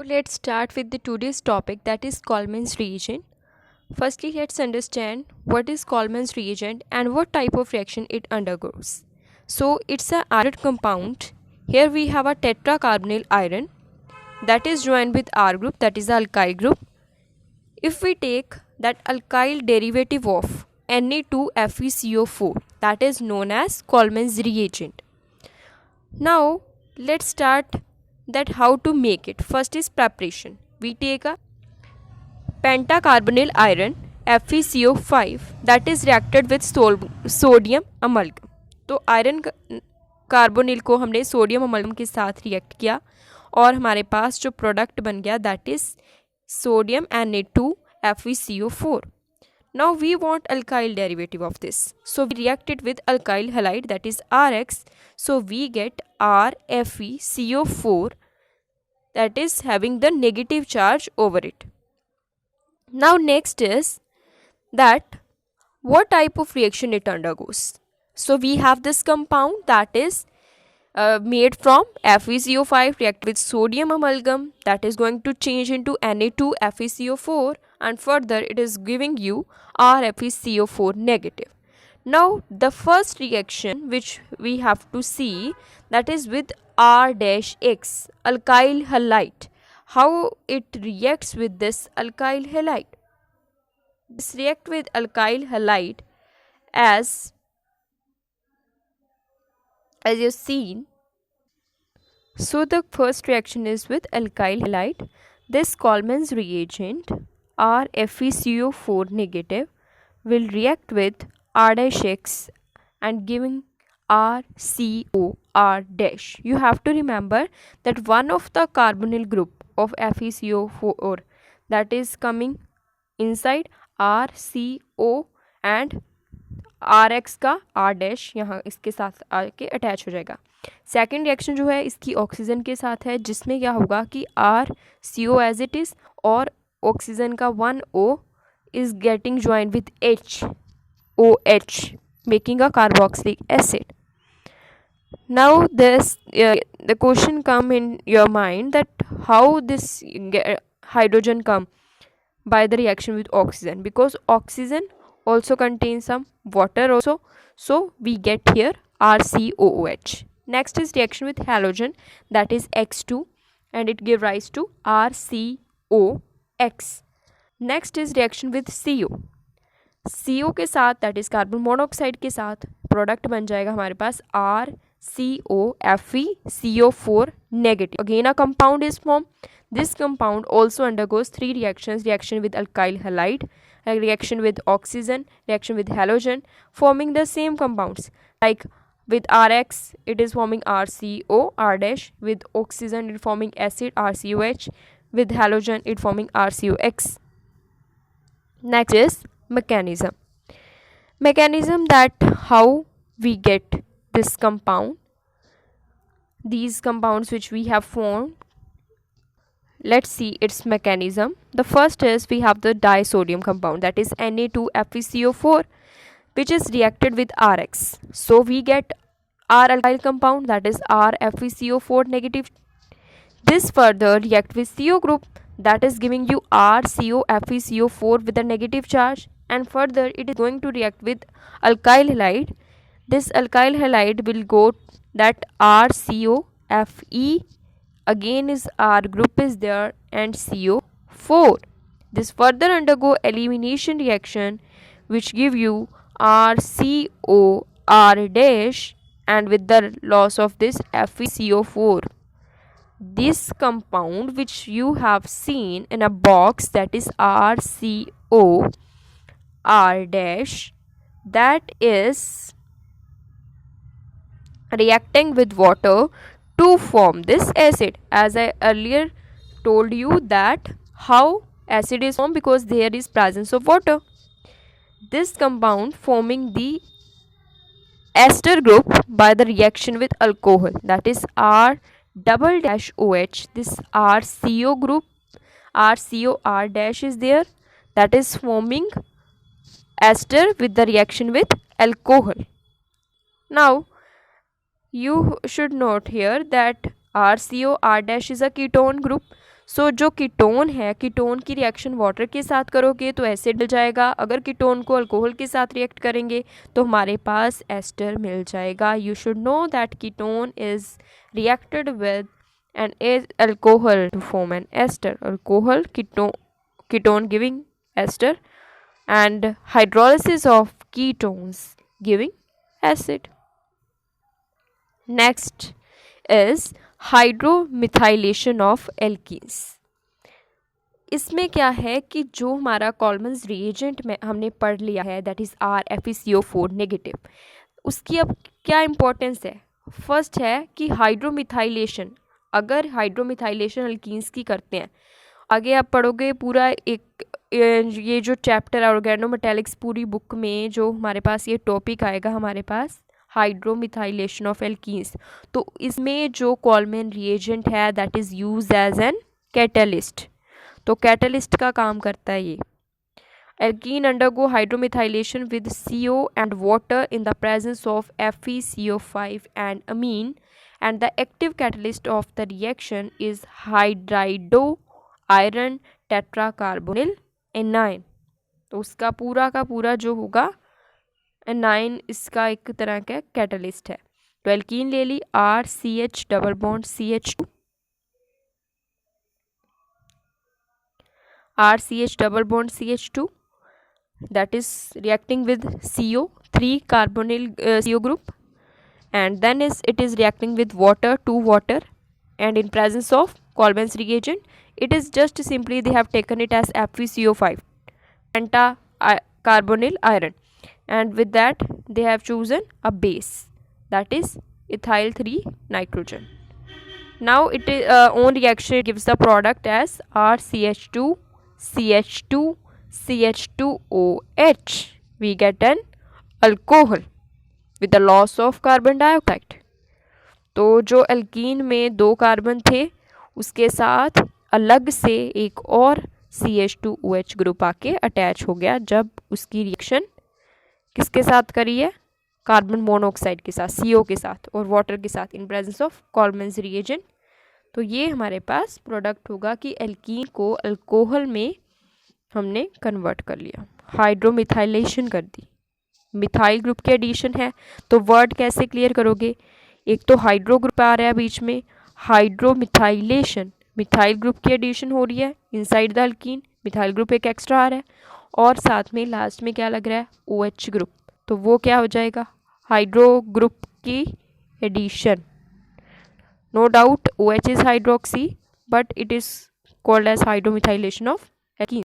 let's start with the today's topic, that is Coleman's reagent. Firstly, let's understand what is Coleman's reagent and what type of reaction it undergoes. So it's a iron compound. Here we have a tetracarbonyl iron that is joined with R group, that is the alkyl group. If we take that alkyl derivative of Na2FeCO4, that is known as Coleman's reagent. Now let's start that how to make it. First is preparation. We take a pentacarbonyl iron FeCO5 that is reacted with sodium amalgam. तो iron carbonyl को हमने sodium amalgam के साथ react किया और हमारे पास जो product बन गया that is sodium Na2FeCO4. Now we want alkyl derivative of this. So we react it with alkyl halide, that is RX. So we get RFeCO4 that is having the negative charge over it. Now next is that what type of reaction it undergoes. So we have this compound that is made from FeCO5 react with sodium amalgam that is going to change into Na2FeCO4 and further it is giving you RFeCO4 negative. Now the first reaction which we have to see, that is with R-X, alkyl halide. How it reacts with this alkyl halide? This react with alkyl halide as you've seen. So the first reaction is with alkyl halide. This Coleman's reagent RFeCO4 negative will react with R-X and giving RCOR-. You have to remember that one of the carbonyl group of FeCO4 that is coming inside RCO and RX का R- यहाँ इसके साथ आके attach हो जाएगा. Second reaction जो है इसकी ऑक्सीजन के साथ है जिसमें क्या होगा कि RCO एज इट इज़ और ऑक्सीजन का 1O is getting joined with HOH making a carboxylic acid. Now this the question come in your mind that how this hydrogen come by the reaction with oxygen, because oxygen also contains some water also, so we get here RCOOH. Next is reaction with halogen, that is X2 and it give rise to RCOX. Next is reaction with CO के साथ that is carbon monoxide के साथ product बन जाएगा हमारे पास RCOFeCO4 negative. Again a compound is formed. This compound also undergoes three reactions: reaction with alkyl halide, reaction with oxygen, reaction with halogen, forming the same compounds. Like with RX it is forming RCO R-, with oxygen it forming acid RCOH, with halogen it forming RCOX. Next is mechanism that how we get this compound, these compounds which we have formed. Let's see its mechanism. The first is we have the disodium compound, that is Na2FeCO4, which is reacted with RX. So we get R alkyl compound, that is RFeCO4 negative. This further react with CO group, that is giving you RCOFeCO4 with a negative charge, and further it is going to react with alkyl halide. This alkyl halide will go that RCOFe, again is R group is there and CO4. This further undergo elimination reaction which give you RCOR- and with the loss of this FeCO4. This compound which you have seen in a box, that is RCOR-, that is reacting with water to form this acid. As I earlier told you that how acid is formed, because there is presence of water. This compound forming the ester group by the reaction with alcohol, that is R-OH. This RCO group, RCOR- is there, that is forming ester with the reaction with alcohol. Now you should note here that RCOR- is a ketone group, सो जो ketone है, ketone की reaction water के साथ करोगे तो acid मिल जाएगा, अगर ketone को अल्कोहल के साथ रिएक्ट करेंगे तो हमारे पास एस्टर मिल जाएगा। You should know that ketone is reacted with an alcohol to form an ester, alcohol ketone giving ester and hydrolysis of ketones giving acid. Next is hydromethylation of alkenes. इसमें क्या है कि जो हमारा कॉल्मन्स रिएजेंट में हमने पढ़ लिया है दैट इज़ RFeCO4 नेगेटिव, उसकी अब क्या इम्पोर्टेंस है। फर्स्ट है कि हाइड्रोमिथाइलेशन, अगर हाइड्रोमिथाइलेशन अल्कीन्स की करते हैं, आगे आप पढ़ोगे पूरा एक ये जो चैप्टर है ऑर्गेनोमेटेलिक्स, पूरी बुक में जो हमारे पास ये टॉपिक आएगा हमारे पास हाइड्रोमिथाइलेशन ऑफ एल्कीन्स, तो इसमें जो कॉल्मन रिएजेंट है that is use as an catalyst, तो कैटलिस्ट का काम करता है ये। Alkene undergo hydromethylation with CO and water in the presence of FeCO5 and amine, and the active catalyst of the reaction is hydrido iron tetracarbonyl anion। तो उसका पूरा का पूरा जो होगा एनाइन इसका एक तरह का कैटलिस्ट है। तो एल्कीन ले ली RCH double bond CH2, RCH double bond CH2 that is reacting with CO 3 carbonyl CO group, and then it is reacting with water, 2 water, and in presence of Coleman's reagent it is just simply they have taken it as FeCO5 penta carbonyl iron, and with that they have chosen a base that is ethyl 3 nitrogen. Now it is on reaction gives the product as RCH2 CH2 CH2OH, we get an alcohol with the loss of carbon dioxide। तो जो alkene में 2 carbon थे उसके साथ अलग से एक और CH2OH ग्रुप आके अटैच हो गया जब उसकी रिएक्शन किसके साथ करी है, कार्बन मोनोऑक्साइड के साथ, CO के साथ और वाटर के साथ इन प्रेजेंस ऑफ कॉल्मन्स रिएजेंट। तो ये हमारे पास प्रोडक्ट होगा कि एल्कीन को अल्कोहल में हमने कन्वर्ट कर लिया, हाइड्रोमिथाइलेशन कर दी, मिथाइल ग्रुप की एडिशन है। तो वर्ड कैसे क्लियर करोगे, एक तो हाइड्रो ग्रुप आ रहा है बीच में, हाइड्रोमिथाइलेशन, मिथाइल ग्रुप की एडिशन हो रही है inside the alkene, methyl group एक एक्स्ट्रा आ रहा है, और साथ में लास्ट में क्या लग रहा है OH ग्रुप, तो वो क्या हो जाएगा हाइड्रो ग्रुप की addition. No doubt OH is hydroxy, but it is called as hydromethylation of alkenes.